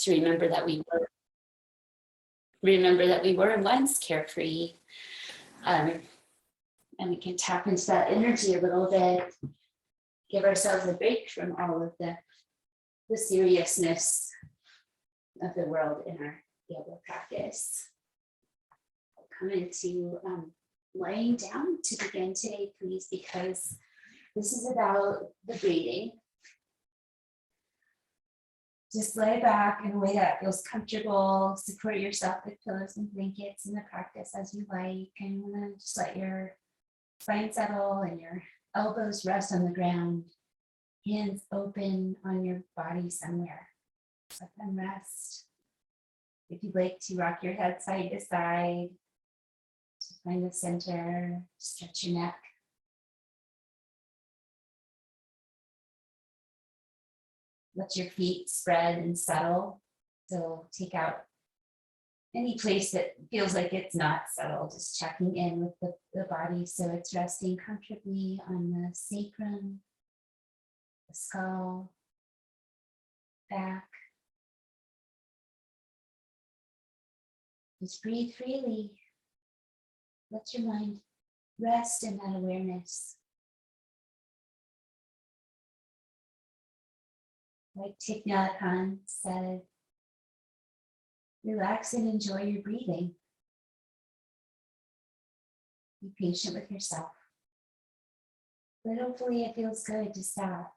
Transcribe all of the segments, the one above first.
to remember that we were once carefree. And we can tap into that energy a little bit, give ourselves a break from all of the seriousness of the world in our yoga practice. Come into laying down to begin today, please, because this is about the breathing. Just lay back in a way that feels comfortable. Support yourself with pillows and blankets in the practice as you like. And then just let your spine settle and your elbows rest on the ground. Hands open on your body somewhere. Let them rest. If you'd like to rock your head side to side, to find the center, stretch your neck. Let your feet spread and settle. So take out any place that feels like it's not settled, just checking in with the body so it's resting comfortably on the sacrum, the skull, back. Just breathe freely. Let your mind rest in that awareness. Like Thich Nhat Hanh said, relax and enjoy your breathing. Be patient with yourself. But hopefully it feels good to stop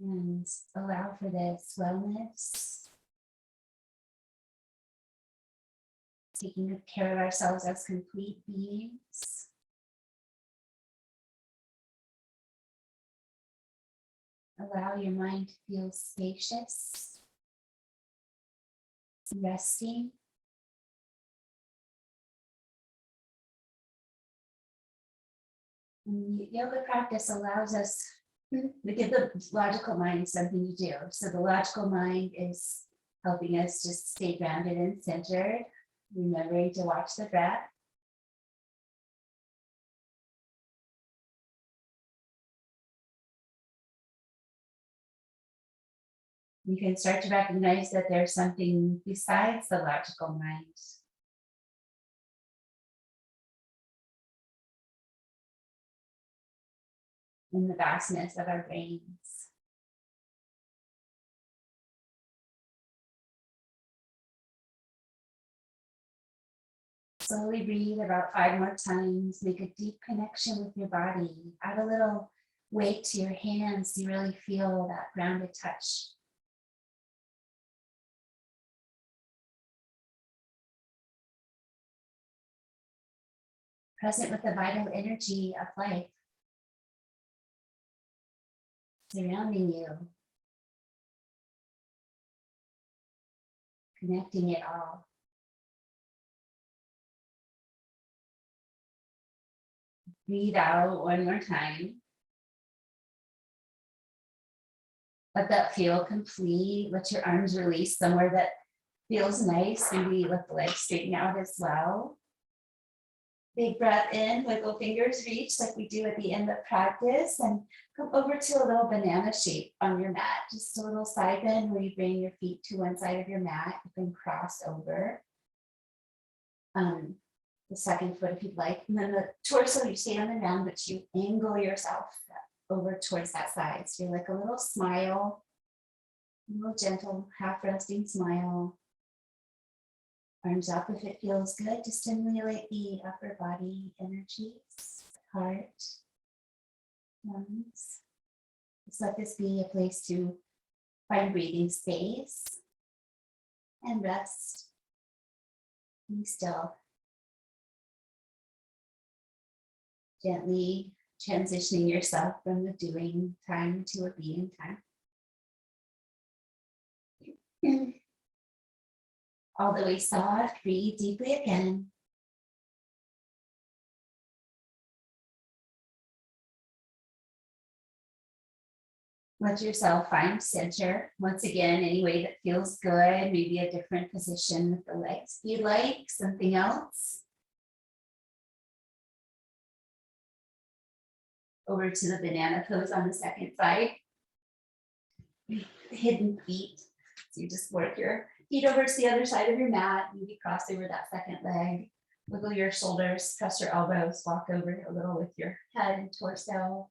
and allow for this wellness. Taking care of ourselves as complete beings. Allow your mind to feel spacious, resting. And yoga practice allows us to give the logical mind something to do. So the logical mind is helping us just stay grounded and centered, remembering to watch the breath. You can start to recognize that there's something besides the logical mind. In the vastness of our brains. Slowly breathe about 5 more times. Make a deep connection with your body. Add a little weight to your hands so you really feel that grounded touch. Present with the vital energy of life surrounding you, connecting it all. Breathe out 1 more time. Let that feel complete. Let your arms release somewhere that feels nice. Maybe let the legs straighten out as well. Big breath in, wiggle fingers, reach like we do at the end of practice, and come over to a little banana shape on your mat. Just a little side bend where you bring your feet to one side of your mat. You can cross over the second foot if you'd like. And then the torso, you stay on the ground, but you angle yourself over towards that side. So you're like a little smile, a little gentle, half resting smile. Arms up if it feels good to stimulate the upper body energies, heart, lungs. Just let this be a place to find breathing space and rest. Be still. Gently transitioning yourself from the doing time to a being time. All the way soft, breathe deeply again. Let yourself find center. Once again, any way that feels good, maybe a different position with the legs if you'd like, something else. Over to the banana pose on the second side. Hidden feet. So you just work your feet over to the other side of your mat, maybe cross over that second leg, wiggle your shoulders, press your elbows, walk over a little with your head and torso,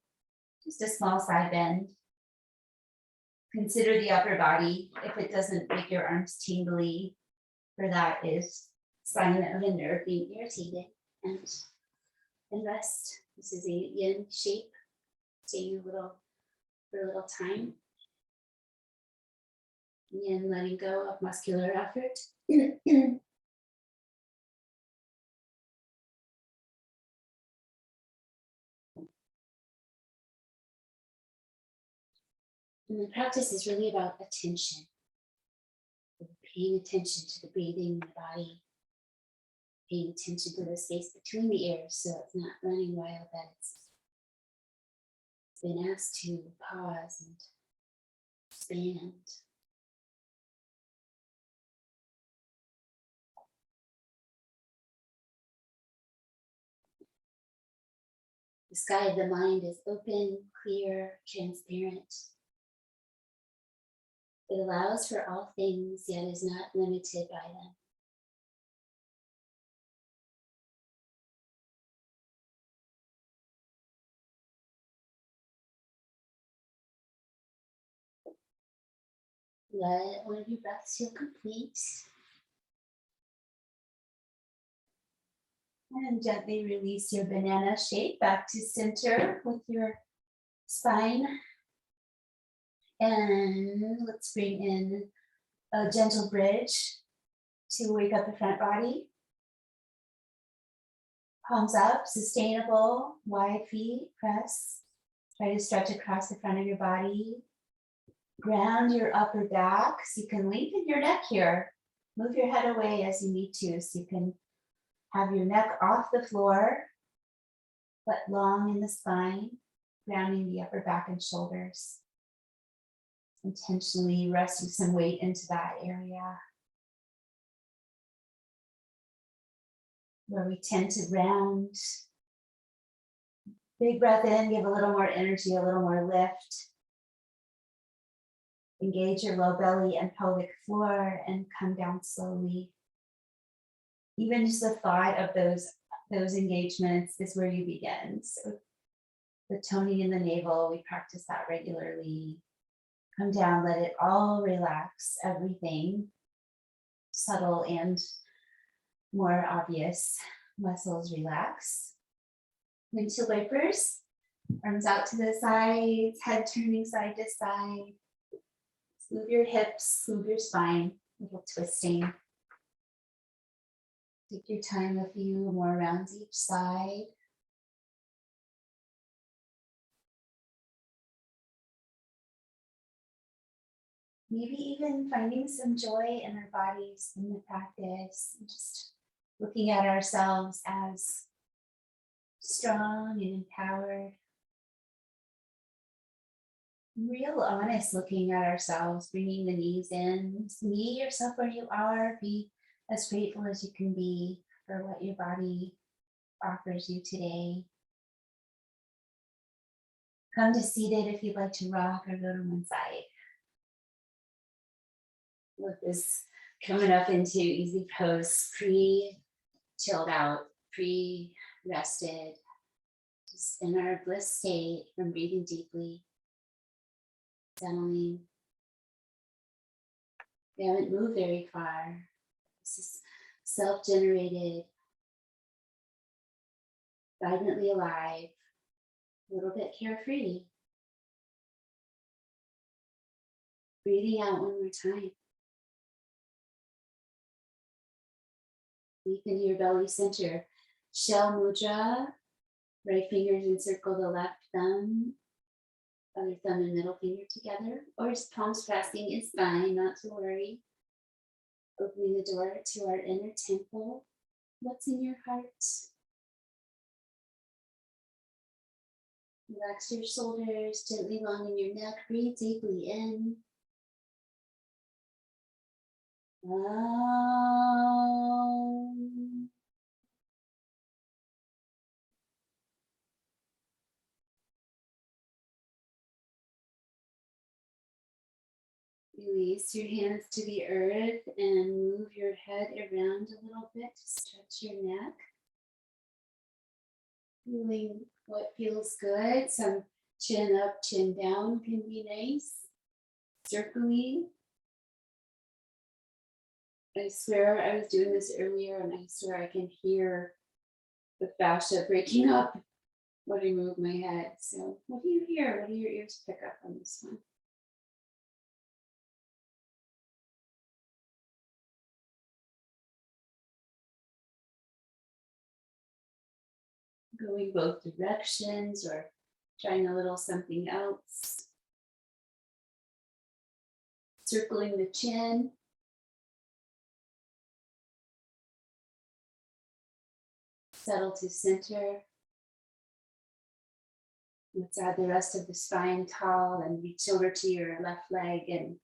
just a small side bend. Consider the upper body. If it doesn't make your arms tingly, for that is sign of a nerve being irritated, and rest. This is a yin shape. Stay for a little time. And letting go of muscular effort. And the practice is really about attention. Paying attention to the breathing in the body. Paying attention to the space between the ears so it's not running wild, that it's been asked to pause and expand. The sky of the mind is open, clear, transparent. It allows for all things, yet is not limited by them. Let one of your breaths feel complete. And gently release your banana shape back to center with your spine. And let's bring in a gentle bridge to wake up the front body. Palms up, sustainable, wide feet, press. Try to stretch across the front of your body. Ground your upper back so you can lengthen your neck here. Move your head away as you need to so you can have your neck off the floor, but long in the spine, grounding the upper back and shoulders. Intentionally resting some weight into that area where we tend to round. Big breath in, give a little more energy, a little more lift. Engage your low belly and pelvic floor and come down slowly. Even just the thought of those engagements is where you begin. So the toning in the navel, we practice that regularly. Come down, let it all relax, everything, subtle and more obvious. Muscles relax. Windshield wipers, arms out to the sides, head turning side to side. Move your hips, move your spine, a little twisting. Take your time, a few more rounds each side. Maybe even finding some joy in our bodies in the practice, just looking at ourselves as strong and empowered. Real honest looking at ourselves, bringing the knees in. Meet yourself where you are. Be as grateful as you can be for what your body offers you today. Come to seated if you'd like to rock or go to one side. With this coming up into easy pose, pre-chilled out, pre-rested, just in our bliss state from breathing deeply, settling. We haven't moved very far. This is self-generated, vibrantly alive, a little bit carefree. Breathing out one more time. Deepen your belly center. Shell mudra. Right fingers encircle the left thumb. Other thumb and middle finger together. Or palms pressing is fine, not to worry. Opening the door to our inner temple. What's in your heart? Relax your shoulders, gently lengthen your neck. Breathe deeply in. Release your hands to the earth and move your head around a little bit to stretch your neck. Feeling what feels good. Some chin up, chin down can be nice. Circling. I swear I was doing this earlier and I swear I can hear the fascia breaking up when I move my head. So what do you hear? What do your ears pick up on this one? Going both directions or trying a little something else. Circling the chin. Settle to center. Let's add the rest of the spine tall and reach over to your left leg and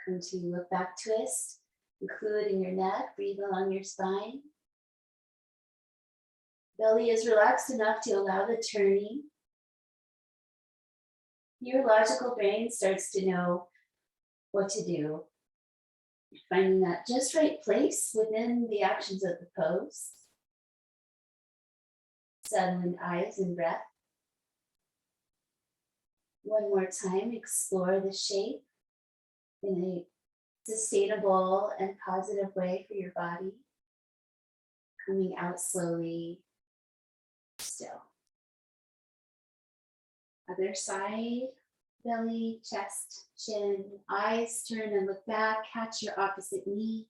come to look back twist. Including your neck, breathe along your spine. Belly is relaxed enough to allow the turning. Your logical brain starts to know what to do. Finding that just right place within the actions of the pose. Settling eyes and breath. One more time, explore the shape in a sustainable and positive way for your body. Coming out slowly, still. Other side, belly, chest, chin, eyes turn and look back, catch your opposite knee.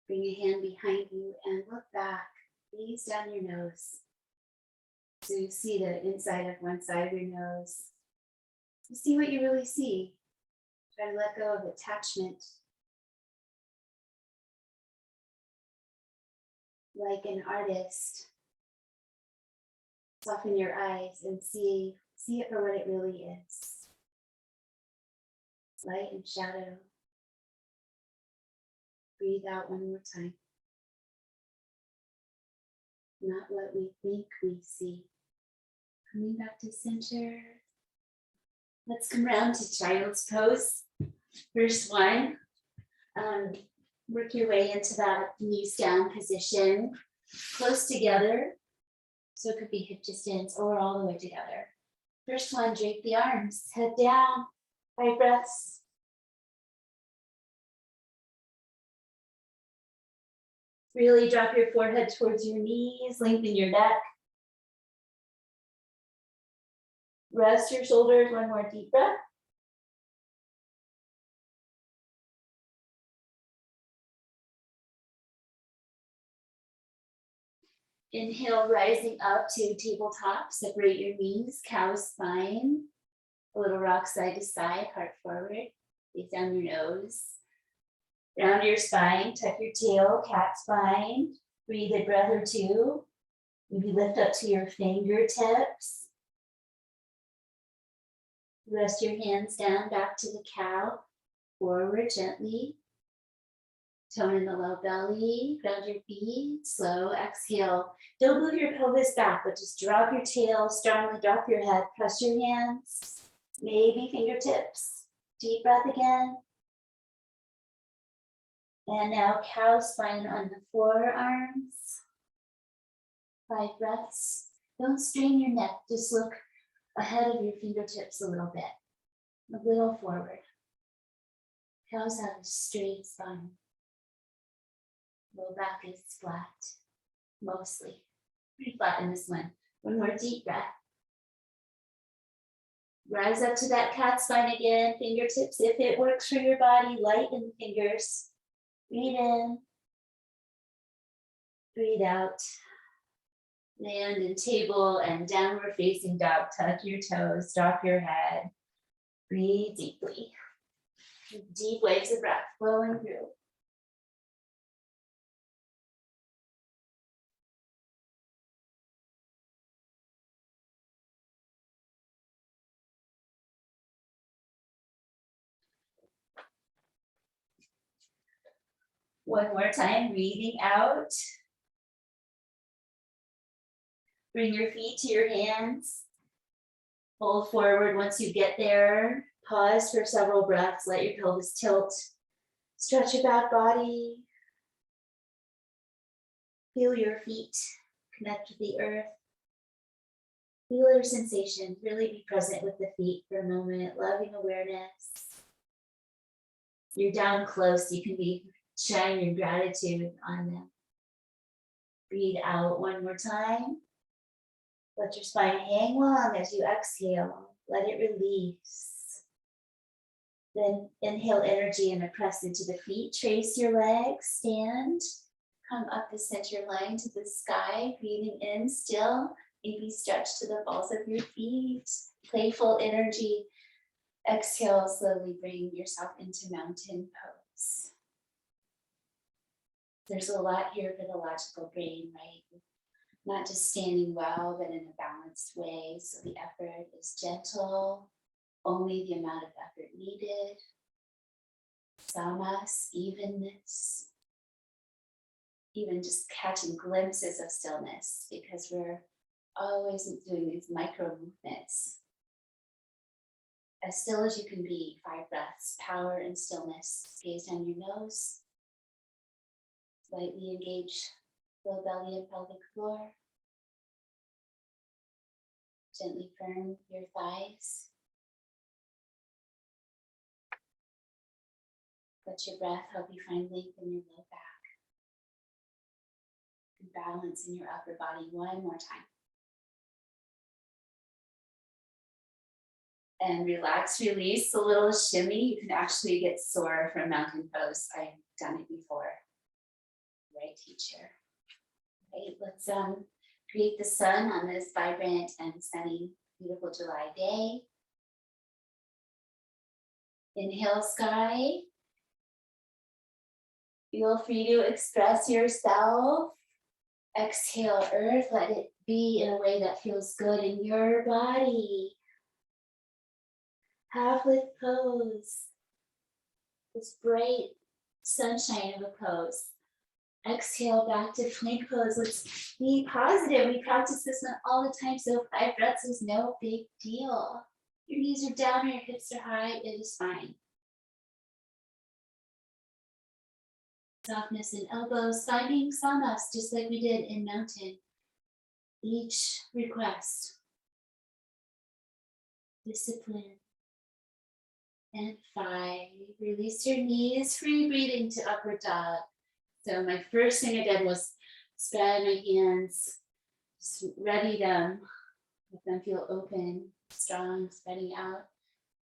Bring a hand behind you and look back, gaze down your nose. So you see the inside of one side of your nose. You see what you really see. Try to let go of attachment. Like an artist, soften your eyes and see it for what it really is. Light and shadow. Breathe out one more time. Not what we think we see. Coming back to center. Let's come around to child's pose. First one. Work your way into that knees down position. Close together. So it could be hip distance or all the way together. First one, drape the arms, head down, 5 breaths. Really drop your forehead towards your knees, lengthen your neck. Rest your shoulders, one more deep breath. Inhale, rising up to tabletop, separate your knees, cow spine. A little rock side to side, heart forward, face down your nose. Round your spine, tuck your tail, cat spine. Breathe a breath or two. Maybe lift up to your fingertips. Rest your hands down, back to the cow. Forward gently. Tone in the low belly, ground your feet, slow exhale. Don't move your pelvis back, but just drop your tail, strongly drop your head, press your hands, maybe fingertips. Deep breath again. And now cow spine on the forearms. 5 breaths. Don't strain your neck, just look ahead of your fingertips a little bit, a little forward. Cows have a straight spine. Low back is flat, mostly. Pretty flat in this one. One more deep breath. Rise up to that cat spine again, fingertips, if it works for your body, lighten the fingers. Breathe in, breathe out. Land in table and downward facing dog. Tuck your toes, drop your head. Breathe deeply. Deep waves of breath flowing through. One more time, breathing out. Bring your feet to your hands. Fold forward once you get there. Pause for several breaths. Let your pelvis tilt. Stretch your back body. Feel your feet connect with the earth. Feel your sensations. Really be present with the feet for a moment. Loving awareness. You're down close. You can be shining your gratitude on them. Breathe out one more time. Let your spine hang long as you exhale. Let it release. Then inhale energy and press into the feet. Trace your legs. Stand. Come up the center line to the sky. Breathing in still. Maybe stretch to the balls of your feet. Playful energy. Exhale, slowly bring yourself into mountain pose. There's a lot here for the logical brain, right? Not just standing well, but in a balanced way. So the effort is gentle, only the amount of effort needed. Samas, evenness. Even just catching glimpses of stillness, because we're always doing these micro movements. As still as you can be, 5 breaths, power and stillness. Gaze down your nose. Lightly engage low belly and pelvic floor. Gently firm your thighs. Let your breath help you find length in your low back. And balance in your upper body one more time. And relax, release, a little shimmy. You can actually get sore from mountain pose. I've done it before. Right, teacher. Okay, let's create the sun on this vibrant and sunny, beautiful July day. Inhale, sky. Feel free to express yourself. Exhale, earth. Let it be in a way that feels good in your body. Half lift pose. This bright sunshine of a pose. Exhale back to plank pose. Let's be positive. We practice this one all the time, so 5 breaths is no big deal. Your knees are down, your hips are high, it is fine. Softness in elbows, finding samas, just like we did in mountain. Each request. Discipline. And 5, release your knees, free breathing to upward dog. So my first thing I did was spread my hands, just ready them, let them feel open, strong, spreading out.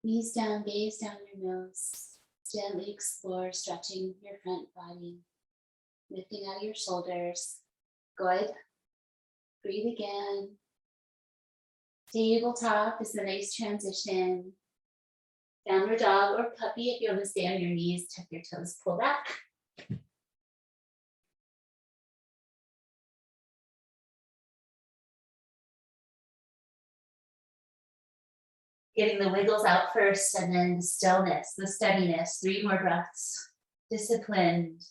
Knees down, gaze down your nose. Gently explore stretching your front body, lifting out your shoulders. Good. Breathe again. Tabletop is a nice transition. Downward dog or puppy. If you want to stay on your knees, tuck your toes, pull back. Getting the wiggles out first, and then the stillness, the steadiness. 3 more breaths. Disciplined.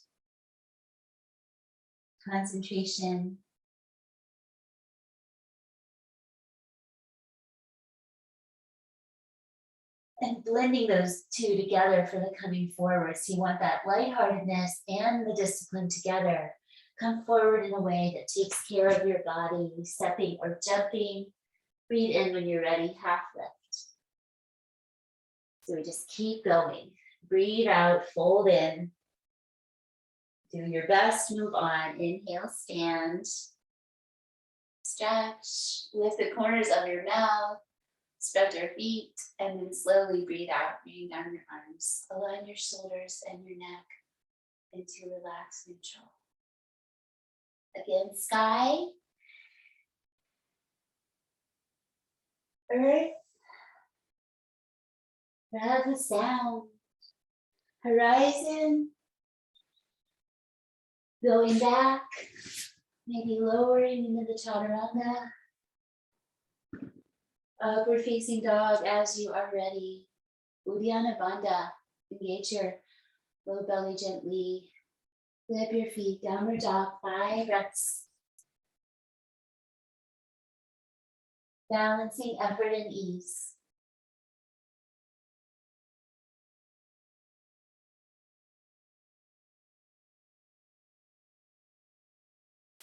Concentration. And blending those 2 together for the coming forward. So you want that lightheartedness and the discipline together. Come forward in a way that takes care of your body, stepping or jumping. Breathe in when you're ready, half lift. So we just keep going. Breathe out, fold in. Do your best, move on. Inhale, stand. Stretch, lift the corners of your mouth. Spread your feet, and then slowly breathe out, bringing down your arms. Align your shoulders and your neck into relaxed neutral. Again, sky. Earth. Grab the sound. Horizon. Going back. Maybe lowering into the chaturanga. Upward facing dog as you are ready. Uddiyana Bandha. Engage your low belly gently. Flip your feet. Downward dog. 5 breaths. Balancing effort and ease.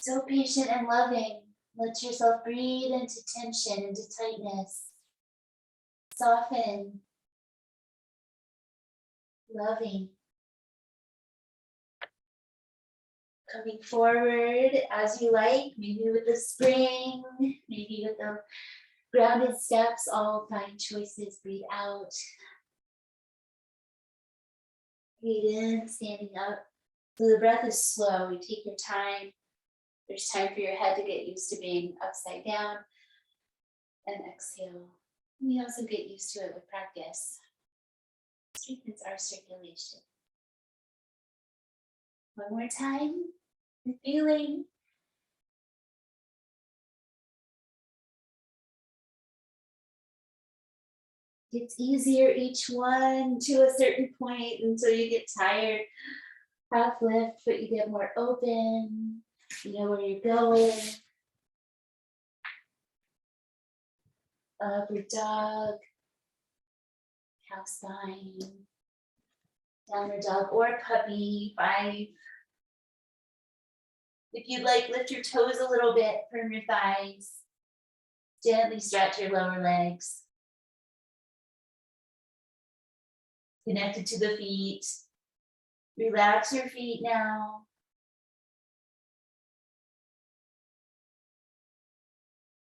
So patient and loving. Let yourself breathe into tension, into tightness. Soften, loving. Coming forward as you like, maybe with the spring, maybe with the grounded steps, all fine choices. Breathe out. Breathe in, standing up. So the breath is slow. You take your time. There's time for your head to get used to being upside down. And exhale. We also get used to it with practice. Strengthens our circulation. One more time. The feeling. It's easier each one to a certain point until you get tired. Half lift, but you get more open. You know where you're going. Upward dog. Cow spine. Downward dog or puppy. 5. If you'd like, lift your toes a little bit from your thighs. Gently stretch your lower legs. Connected to the feet. Relax your feet now.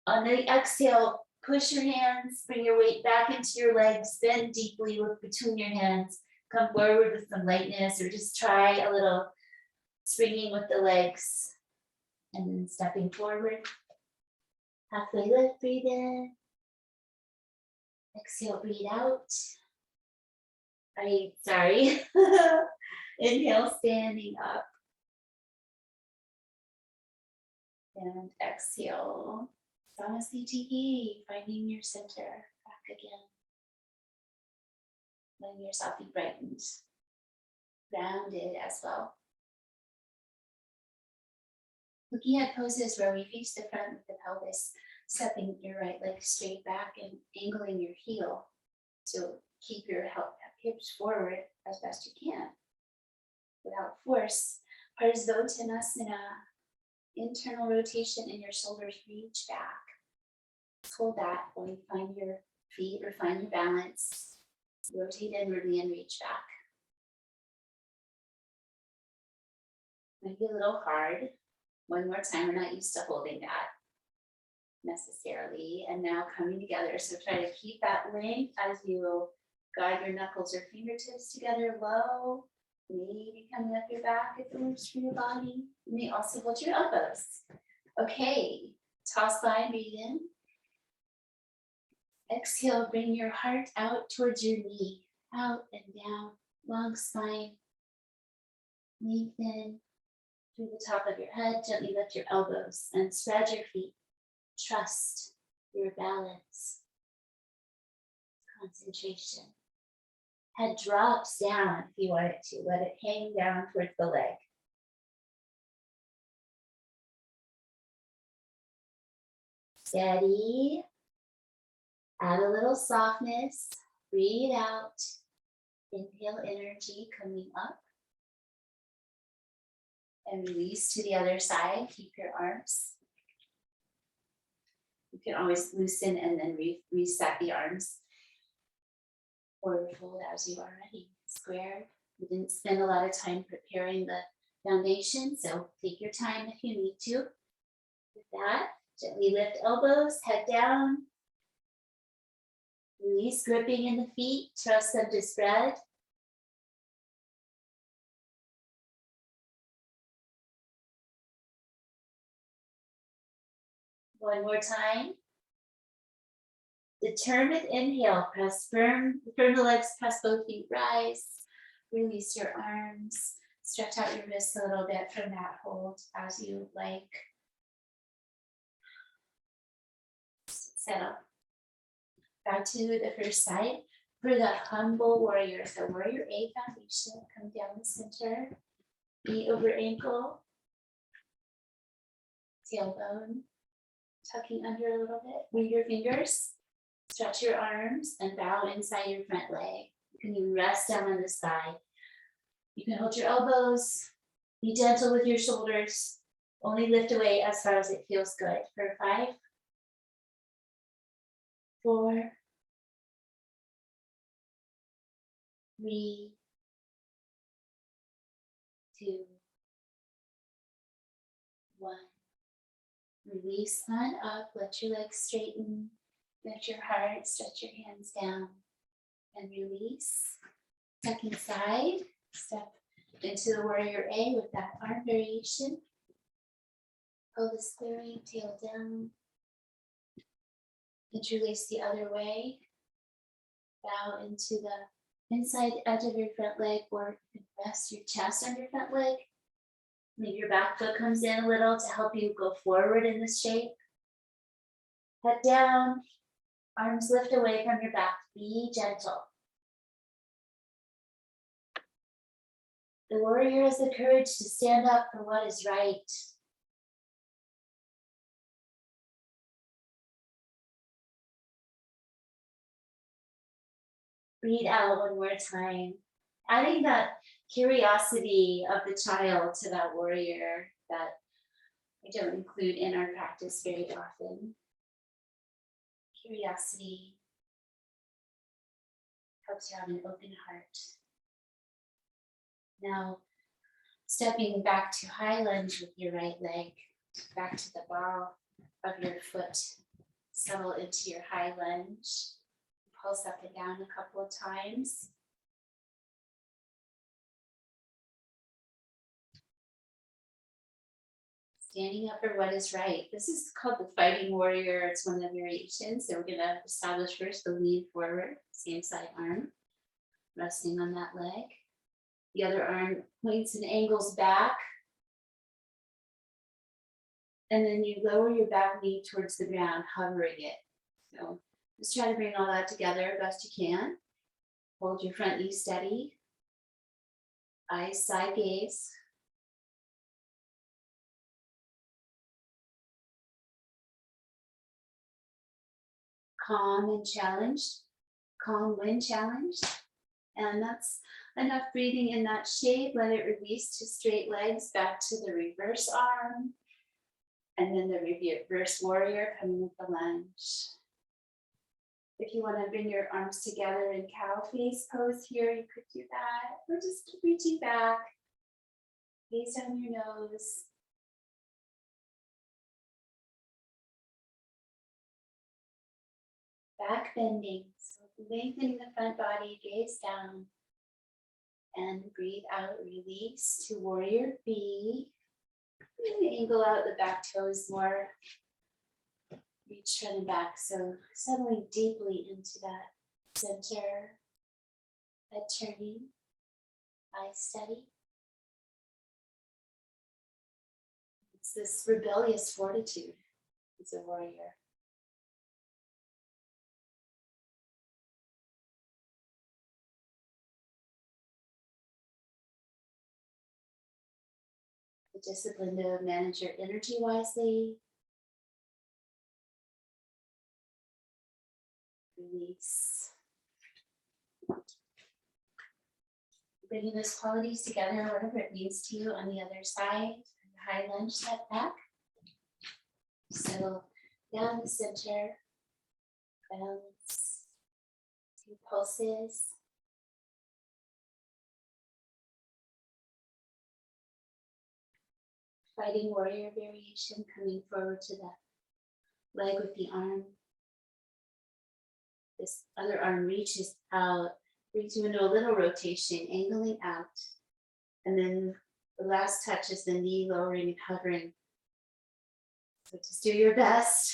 On the exhale, push your hands, bring your weight back into your legs, bend deeply, look between your hands. Come forward with some lightness or just try a little swinging with the legs. And then stepping forward. Halfway lift, breathe in. Exhale, breathe out. Inhale, standing up. And exhale. Samasthiti, finding your center. Back again. Letting yourself be brightened. Grounded as well. Looking at poses where we face the front with the pelvis, stepping your right leg straight back and angling your heel to keep your hips forward as best you can without force. Parsvottanasana, internal rotation in your shoulders, reach back. Hold that while you find your feet or find your balance. Rotate inwardly and reach back. Might be a little hard. One more time, we're not used to holding that necessarily. And now coming together. So try to keep that length as you guide your knuckles or fingertips together low. Maybe coming up your back if it works for your body. You may also hold your elbows. Okay, toss spine, breathe in. Exhale, bring your heart out towards your knee. Out and down, long spine. Lengthen. Through the top of your head, gently lift your elbows and spread your feet. Trust your balance. Concentration. Head drops down if you want it to. Let it hang down towards the leg. Steady. Add a little softness. Breathe out. Inhale energy coming up. And release to the other side. Keep your arms. You can always loosen and then reset the arms. Forward fold as you are ready. Square. You didn't spend a lot of time preparing the foundation, so take your time if you need to. With that, gently lift elbows, head down. Release gripping in the feet. Trust them to spread. One more time. Determined inhale, press firm the legs, press both feet, rise. Release your arms, stretch out your wrists a little bit from that hold as you like. Settle. Back to the first side for the humble warrior. So warrior A foundation, come down the center, knee over ankle, tailbone. Tucking under a little bit, move your fingers, stretch your arms and bow inside your front leg. You can even rest down on the side. You can hold your elbows, be gentle with your shoulders. Only lift away as far as it feels good for 5, 4, 3, 2, 1. Release on up, let your legs straighten, lift your heart, stretch your hands down, and release. Second side, step into the warrior A with that arm variation. Pelvis clearing, tail down. Interlace the other way. Bow into the inside edge of your front leg, or you can rest your chest on your front leg. Maybe your back foot comes in a little to help you go forward in this shape. Head down, arms lift away from your back. Be gentle. The warrior has the courage to stand up for what is right. Breathe out one more time. Adding that curiosity of the child to that warrior that I don't include in our practice very often. Curiosity helps you have an open heart. Now, stepping back to high lunge with your right leg, back to the ball of your foot. Settle into your high lunge. Pulse up and down a couple of times. Standing up for what is right. This is called the fighting warrior. It's one of the variations. So we're going to establish first the lean forward, same side arm, resting on that leg. The other arm points and angles back. And then you lower your back knee towards the ground, hovering it. So just try to bring all that together best you can. Hold your front knee steady. Eyes side gaze. Calm and challenged. Calm when challenged. And that's enough breathing in that shape. Let it release to straight legs, back to the reverse arm. And then the reverse warrior coming with the lunge. If you want to bring your arms together in cow face pose here, you could do that. Or just keep reaching back. Gaze down your nose. Back bending. So lengthening the front body, gaze down. And breathe out, release to warrior B. Really angle out the back toes more. Reach front and back. So settling deeply into that center. Head turning. Eyes steady. It's this rebellious fortitude as a warrior. The discipline to manage your energy wisely. Release. Bringing those qualities together, whatever it means to you on the other side. High lunge, step back. Settle down the center. Balance. 2 pulses. Fighting warrior variation, coming forward to the leg with the arm. This other arm reaches out, brings you into a little rotation, angling out. And then the last touch is the knee lowering and hovering. So just do your best.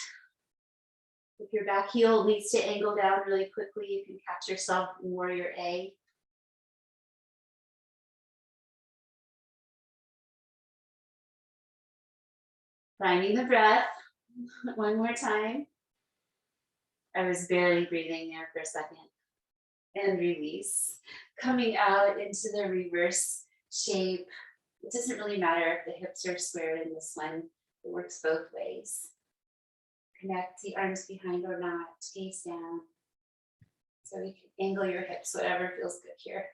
If your back heel needs to angle down really quickly, you can catch yourself in warrior A. Finding the breath. One more time. I was barely breathing there for a second. And release. Coming out into the reverse shape. It doesn't really matter if the hips are squared in this one. It works both ways. Connect the arms behind or not. Gaze down. So you can angle your hips, whatever feels good here.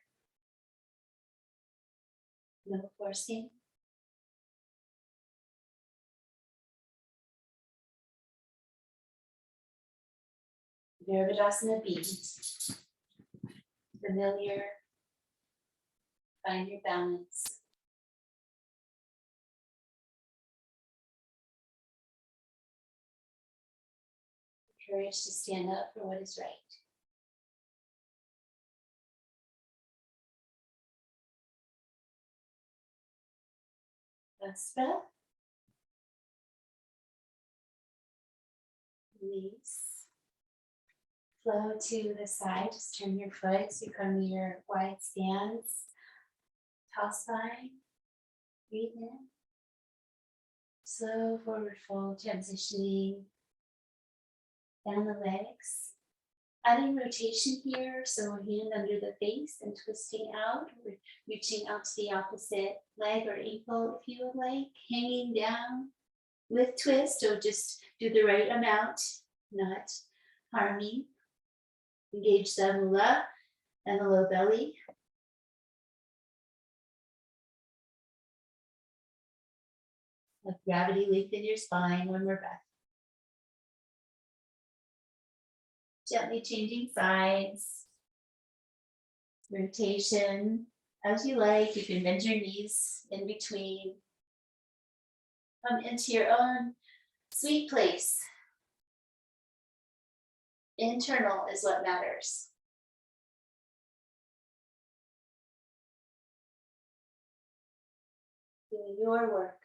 No forcing. Virabhadasana beat. Familiar. Find your balance. Courage to stand up for what is right. Last breath. Release. Flow to the side. Just turn your foot so you come to your wide stance. Tall spine. Breathe in. Slow forward fold, transitioning down the legs. Adding rotation here, so hand under the face and twisting out, or reaching out to the opposite leg or ankle if you would like. Hanging down with twist, so just do the right amount, not harming. Engage the mula and the low belly. Let gravity lengthen your spine. One more breath. Gently changing sides. Rotation as you like. You can bend your knees in between. Come into your own sweet place. Internal is what matters. Doing your work.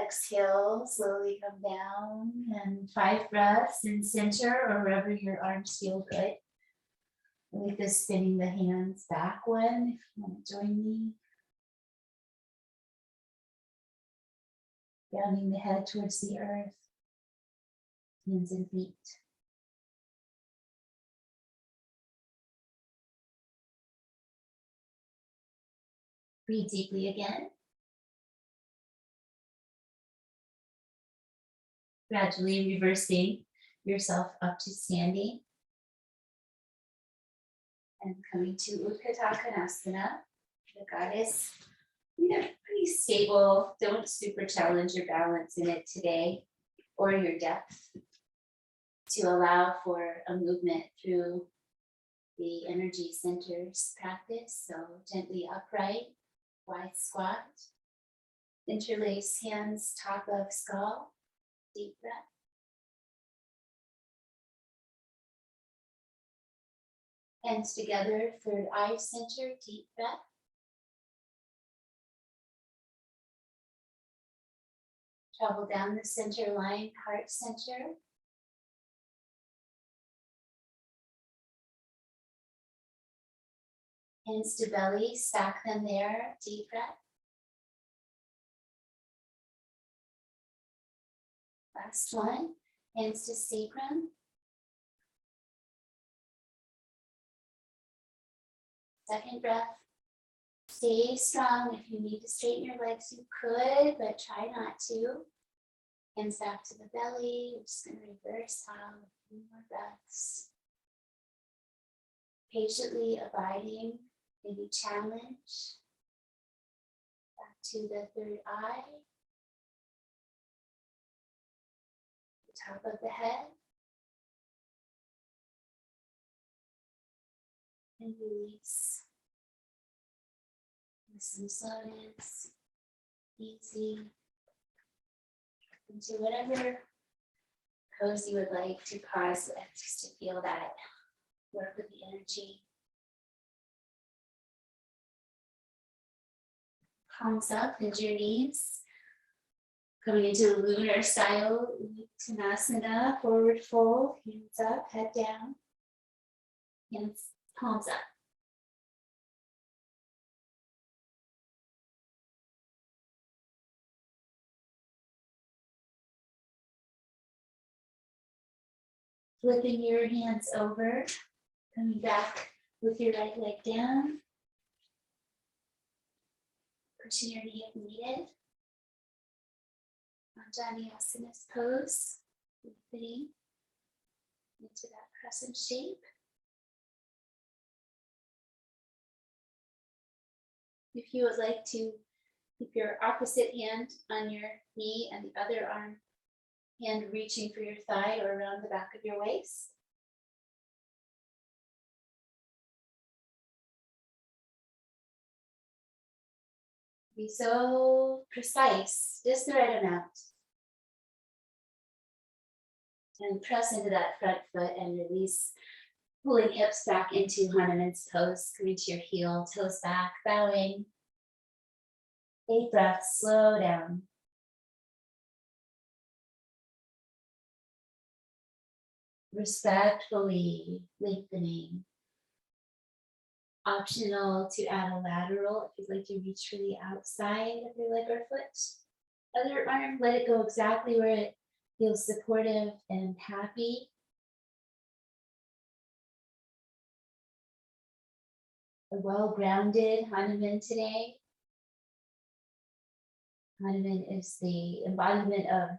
Exhale, slowly come down, and 5 breaths in center or wherever your arms feel good. Like this, spinning the hands back one, if you want to join me. Grounding the head towards the earth, hands and feet. Breathe deeply again. Gradually reversing yourself up to standing. And coming to Utthita Konasana, the goddess. Pretty stable. Don't super challenge your balance in it today or your depth, to allow for a movement through the energy centers practice. So gently upright, wide squat. Interlace hands top of skull. Deep breath. Hands together, third eye center, deep breath. Travel down the center line, heart center. Hands to belly, stack them there, deep breath. Last one, hands to sacrum. Second breath. Stay strong. If you need to straighten your legs, you could, but try not to. Hands back to the belly. We're just going to reverse out a few more breaths. Patiently abiding, maybe challenge. Back to the third eye. The top of the head. And release. With some slowness, easy, into whatever pose you would like to pause with, just to feel that, work with the energy. Palms up, bend your knees. Coming into lunar style, Uttanasana, forward fold, hands up, head down, hands, palms up. Flipping your hands over, coming back with your right leg down. Pushing your knee if needed. Anjaneyasana pose, lengthening into that crescent shape. If you would like to keep your opposite hand on your knee and the other arm Hand reaching for your thigh or around the back of your waist. Be so precise, just the right amount. And press into that front foot and release, pulling hips back into Hanuman's pose, coming to your heel, toes back, bowing. 8 breaths, slow down. Respectfully lengthening. Optional to add a lateral if you'd like to reach for the outside of your leg or foot. Other arm, let it go exactly where it feels supportive and happy. A well-grounded Hanuman today. Hanuman is the embodiment of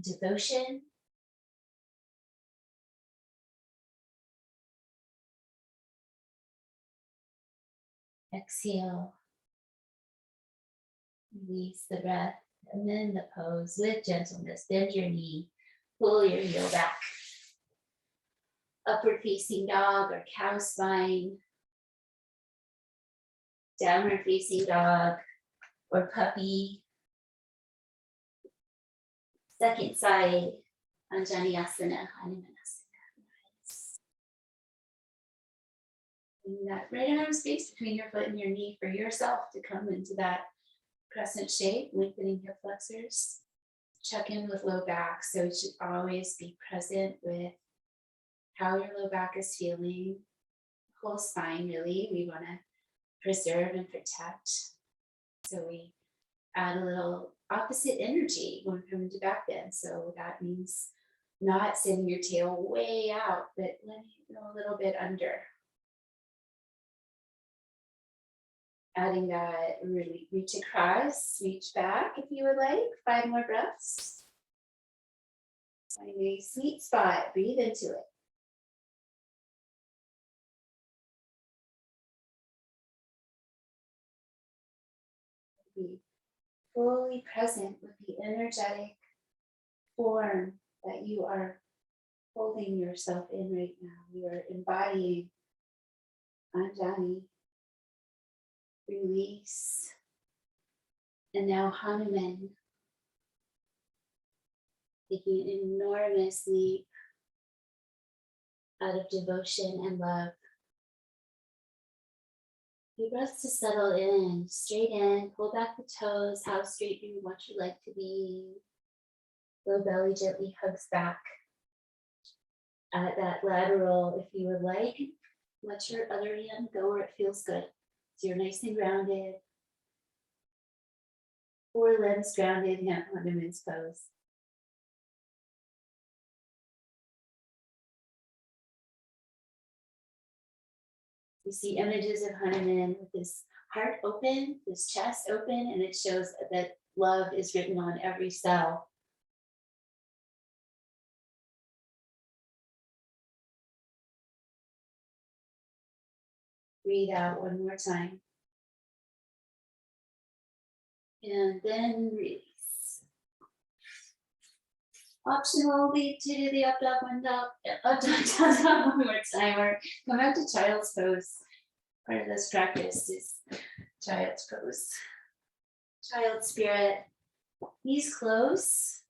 devotion. Exhale. Release the breath. And then the pose with gentleness. Bend your knee. Pull your heel back. Upward facing dog or cow spine. Downward facing dog or puppy. Second side, Anjaneyasana, Hanumanasana. Nice. Bring that right arm space between your foot and your knee for yourself to come into that crescent shape, lengthening hip flexors. Check in with low back, so it should always be present with how your low back is feeling. Whole spine, really, we want to preserve and protect. So we add a little opposite energy when we come into back bend. So that means not sending your tail way out, but letting it go a little bit under. Adding that, really reach across, reach back if you would like. 5 more breaths. Find a sweet spot, breathe into it. Be fully present with the energetic form that you are holding yourself in right now. You are embodying Anjani. Release. And now Hanuman, taking an enormous leap out of devotion and love. Your breath to settle in, straight in, pull back the toes. How straight do you want your leg to be? Low belly gently hugs back. At that lateral, if you would like, let your other hand go where it feels good. So you're nice and grounded. 4 limbs grounded, Hanuman's pose. You see images of Hanuman with his heart open, his chest open, and it shows that love is written on every cell. Breathe out one more time. And then release. Optional, lead to do the up dog, one dog, up dog, down dog one more time, or come out to child's pose. Part of this practice is child's pose. Child spirit, knees close.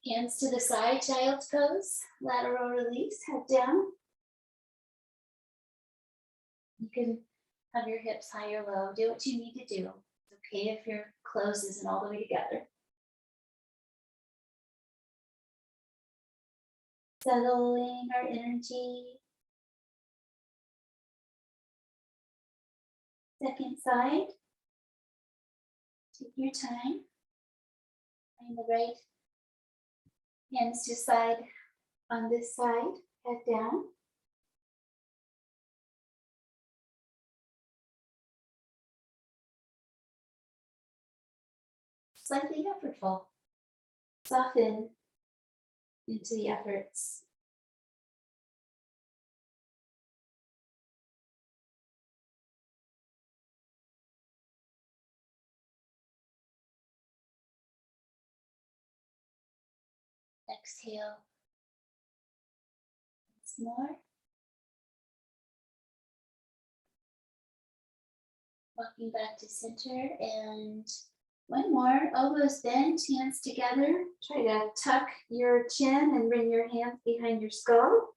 Hands to the side, child's pose. Lateral release, head down. You can have your hips high or low. Do what you need to do. It's okay if your clothes isn't all the way together. Settling our energy. Second side. Take your time. Find the right hands to side on this side. Head down. Slightly effortful. Soften into the efforts. exhale. Once more. Walking back to center, and one more. Elbows bent, hands together. Try to tuck your chin and bring your hands behind your skull.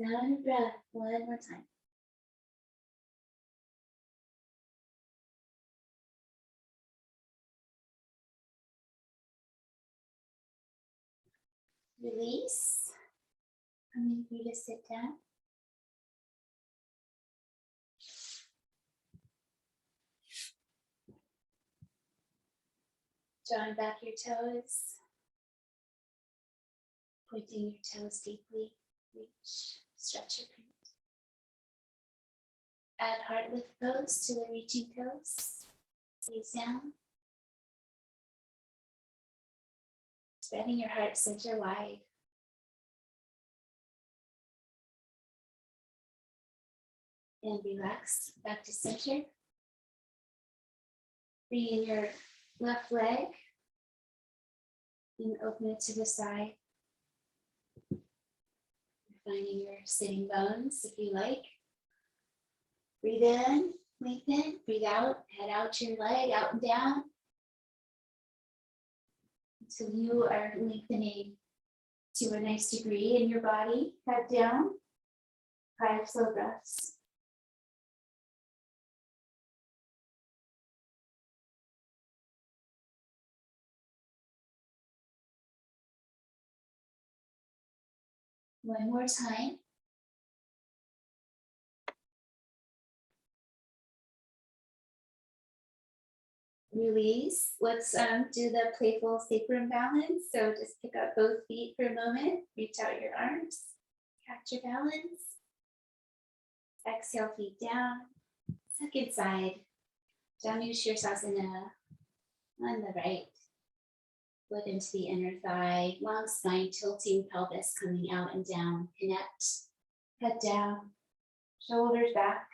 Down a breath, one more time. Release. Coming through to sit down. Drawing back your toes. Pointing your toes deeply. Reach, stretch your feet. Add heart lift pose to the reaching toes. Gaze down. Spreading your heart center wide. And relax back to center. Bring in your left leg and open it to the side. Finding your sitting bones if you like. Breathe in, lengthen, breathe out, head out to your leg, out and down. Until you are lengthening to a nice degree in your body. Head down, 5 slow breaths. One more time. Release. Let's do the playful sacrum balance. So just pick up both feet for a moment. Reach out your arms. Catch your balance. Exhale, feet down. Second side. Janu Shirsasana on the right. Foot into the inner thigh. Long spine, tilting pelvis coming out and down. Connect. Head down. Shoulders back.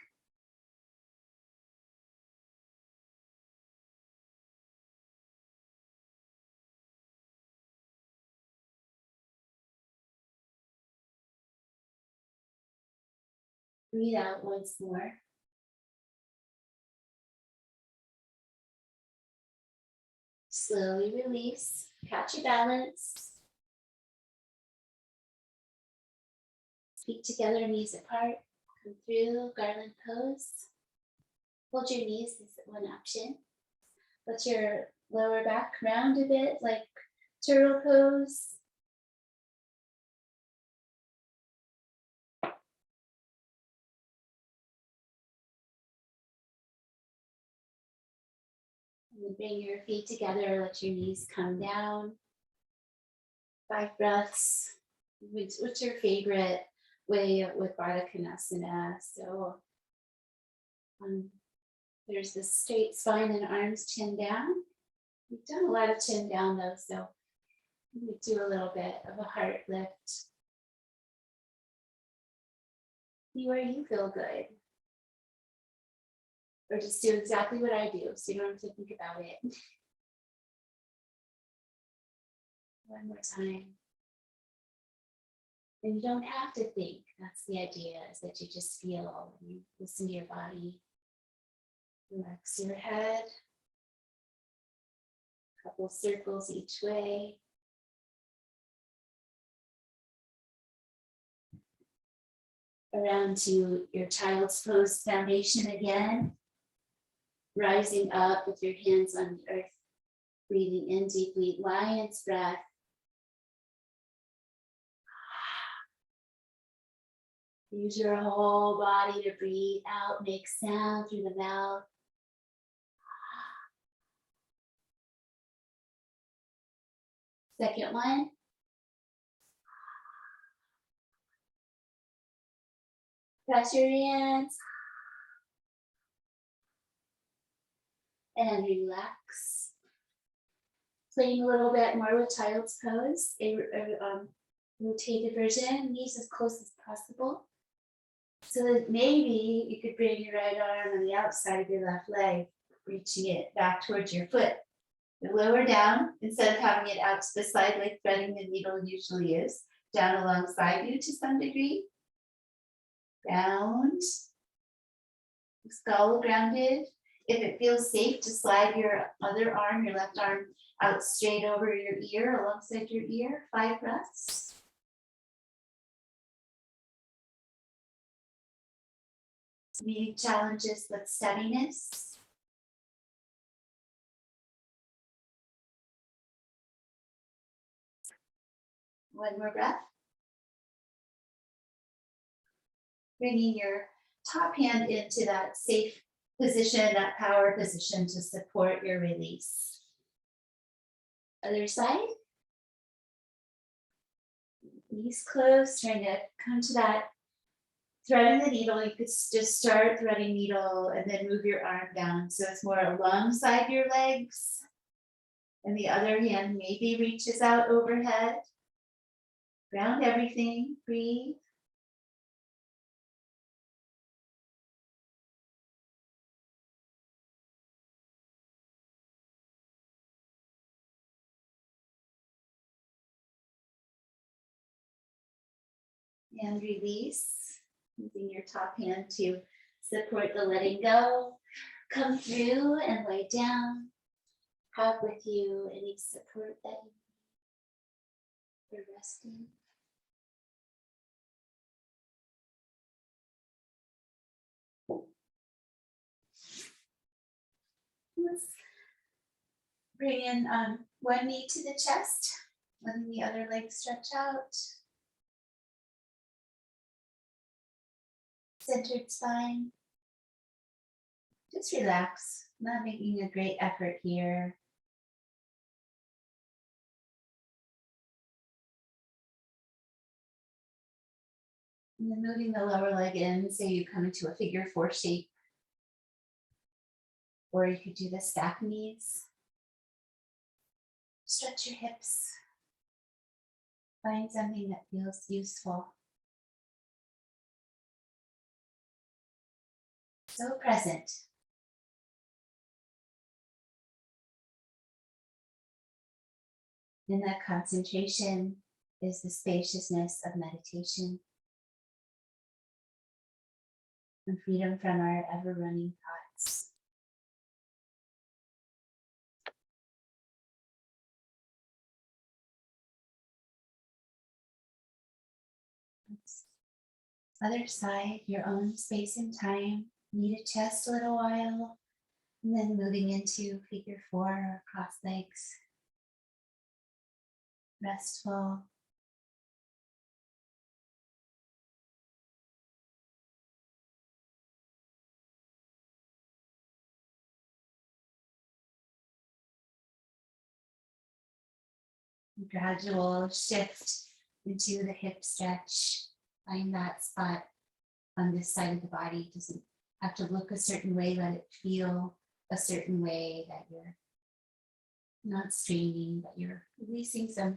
Breathe out once more. Slowly release. Catch your balance. Feet together, knees apart. Come through garland pose. Hold your knees is one option. Let your lower back round a bit like turtle pose. And bring your feet together, let your knees come down. 5 breaths. What's your favorite way with Baddha Konasana? So there's this straight spine and arms, chin down. We've done a lot of chin down though, so we do a little bit of a heart lift. See where you feel good. Or just do exactly what I do, so you don't have to think about it. One more time. And you don't have to think. That's the idea, is that you just feel and you listen to your body. Relax your head. A couple circles each way. Around to your child's pose foundation again. Rising up with your hands on the earth. Breathing in deeply, lion's breath. Use your whole body to breathe out, make sound through the mouth. Second one. Press your hands. And relax. Playing a little bit more with child's pose, a rotated version, knees as close as possible. So that maybe you could bring your right arm on the outside of your left leg, reaching it back towards your foot. Lower down, instead of having it out to the side like threading the needle usually is, down alongside you to some degree. Ground, skull grounded. If it feels safe to slide your other arm, your left arm, out straight over your ear, alongside your ear, 5 breaths. Meeting challenges with steadiness. One more breath. Bringing your top hand into that safe position, that power position to support your release. Other side. Knees closed, trying to come to that threading the needle. You could just start threading needle and then move your arm down. So it's more alongside your legs. And the other hand maybe reaches out overhead. Ground everything, breathe. And release, using your top hand to support the letting go. Come through and lay down. Have with you any support that you need for resting. Let's bring in one knee to the chest, letting the other leg stretch out. Centered spine. Just relax, not making a great effort here. And then moving the lower leg in, say you come into a figure 4 shape. Or you could do the stack knees. Stretch your hips. Find something that feels useful. So present. And that concentration is the spaciousness of meditation and freedom from our ever-running thoughts. Other side, your own space and time. Knee to chest a little while, and then moving into figure 4 or cross legs. Restful. Gradual shift into the hip stretch. Find that spot on this side of the body. It doesn't have to look a certain way, let it feel a certain way, that you're not straining, but you're releasing some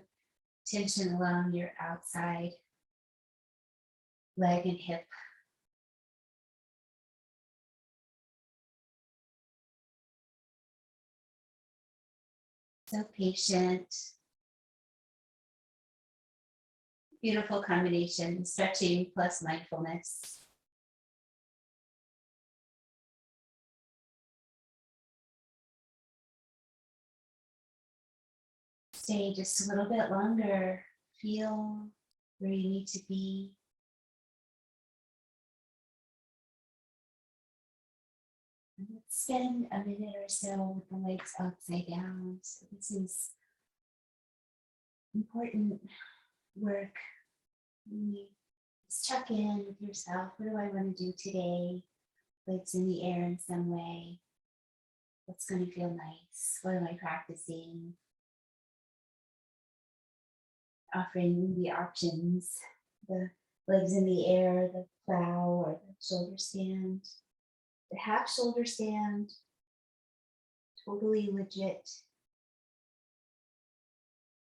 tension along your outside leg and hip. So patient. Beautiful combination, stretching plus mindfulness. Stay just a little bit longer. Feel where you need to be. And let's spend a minute or so with the legs upside down. So this is important work. You just check in with yourself. What do I want to do today? Legs in the air in some way. What's going to feel nice? What am I practicing? Offering the options, the legs in the air, the plow, or the shoulder stand. The half shoulder stand, totally legit.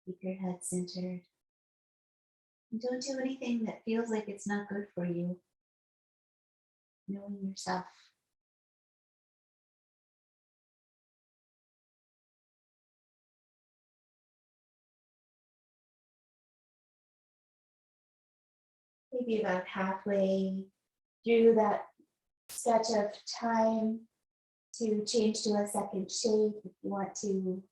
Keep your head centered. And don't do anything that feels like it's not good for you. knowing yourself. Maybe about halfway through that stretch of time to change to a second shape. If you want to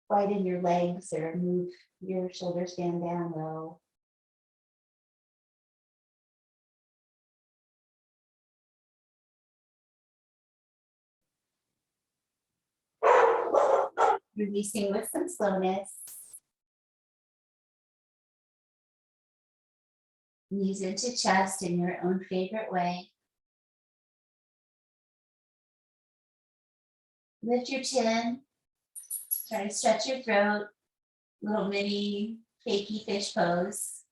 widen your legs or move your shoulders down low. Releasing with some slowness. Knees into chest in your own favorite way. Lift your chin. Try to stretch your throat. Little mini fakey fish pose,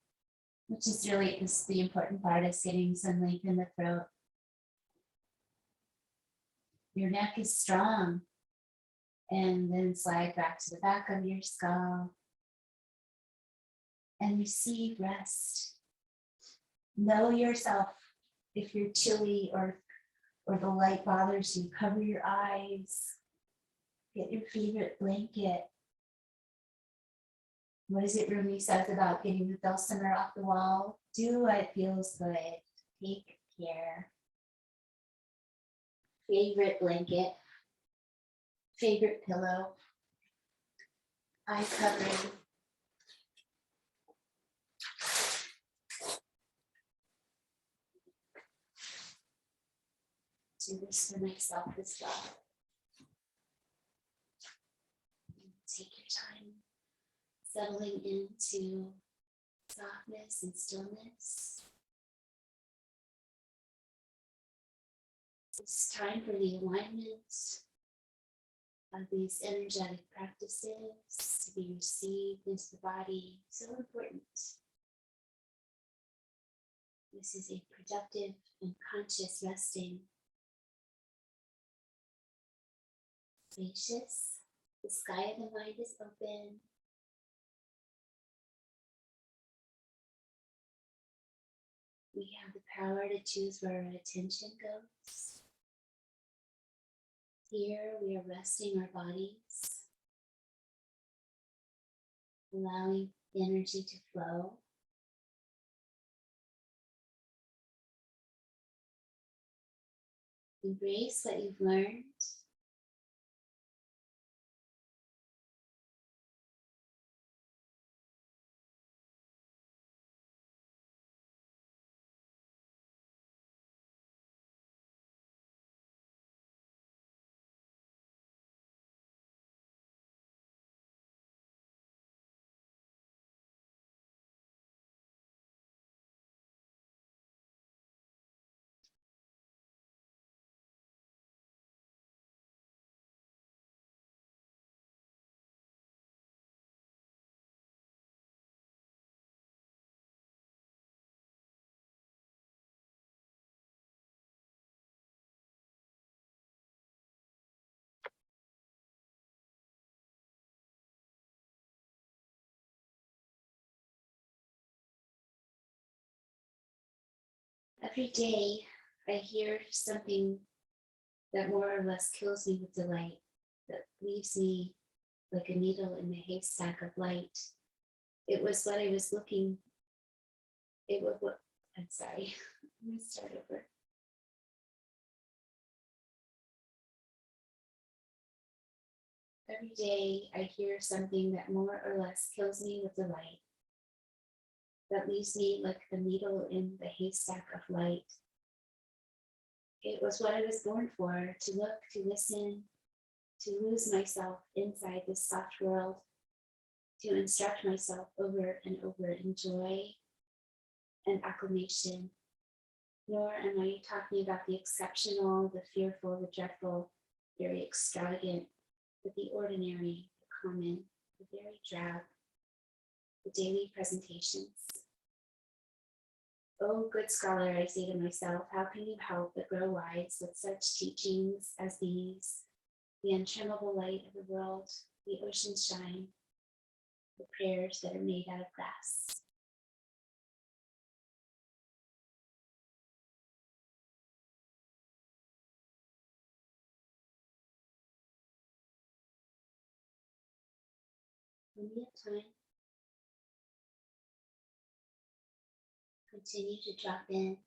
which is really the important part, is getting some length in the throat. Your neck is strong. And then slide back to the back of your skull. And receive rest. Know yourself. If you're chilly or the light bothers you, cover your eyes. Get your favorite blanket. What is it Rumi says about getting the dulcimer off the wall? Do what feels good. Take care. Favorite blanket. Favorite pillow. Eye covering. Do this for myself as well. Take your time settling into softness and stillness. It's time for the alignment of these energetic practices to be received into the body. So important. This is a productive and conscious resting. Spacious. The sky of the mind is open. We have the power to choose where our attention goes. Here we are resting our bodies, allowing energy to flow. Embrace what you've learned. Every day I hear something that more or less kills me with delight, that leaves me like a needle in the haystack of light. It was what I was looking, it was what, I'm sorry, let me start over. Every day I hear something that more or less kills me with delight, that leaves me like the needle in the haystack of light. It was what I was born for, to look, to listen, to lose myself inside this soft world, to instruct myself over and over in joy and acclamation. Nor am I talking about the exceptional, the fearful, the dreadful, very extravagant, but the ordinary, the common, the very drab, the daily presentations. Oh, good scholar, I say to myself, how can you help but grow wise with such teachings as these? The untrammable light of the world, the ocean's shine, the prayers that are made out of grass. when we have time, continue to drop in.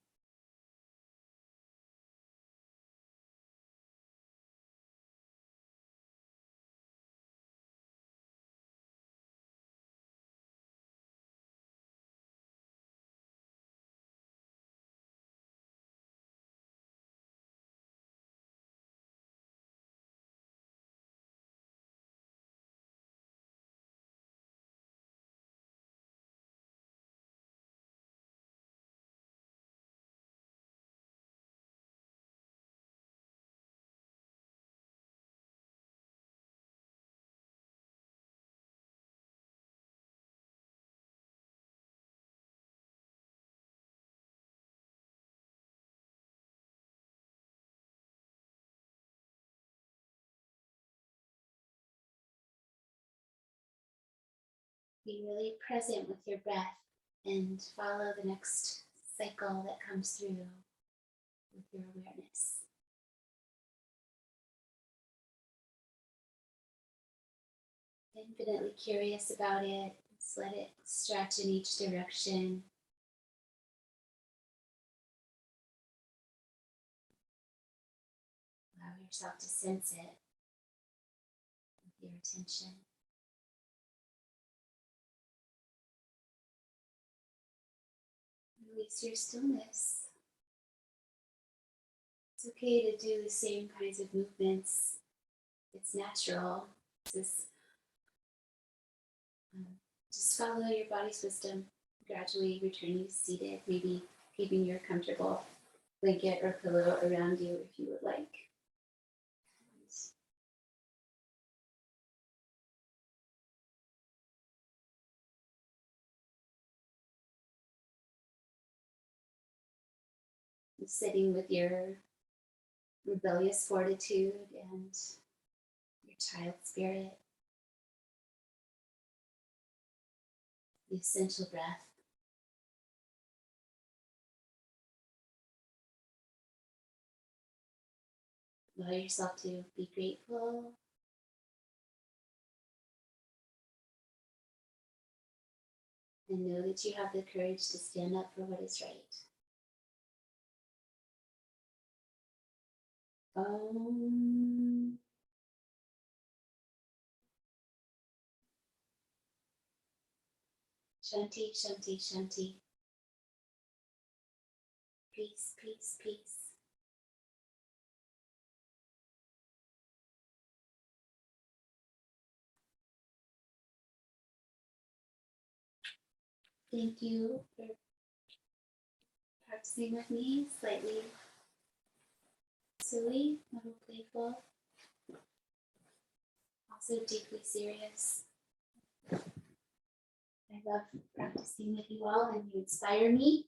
Be really present with your breath and follow the next cycle that comes through with your awareness. Infinitely curious about it. Just let it stretch in each direction. Allow yourself to sense it with your attention. Release your stillness. It's okay to do the same kinds of movements. It's natural. Just follow your body's wisdom. Gradually returning to seated, maybe keeping your comfortable blanket or pillow around you if you would like. Sitting with your rebellious fortitude and your child spirit. The essential breath. Allow yourself to be grateful. And know that you have the courage to stand up for what is right. Shanti, Shanti, Shanti. Peace, peace, peace. Thank you for practicing with me. Slightly silly, a little playful. Also deeply serious. I love practicing with you all, and you inspire me.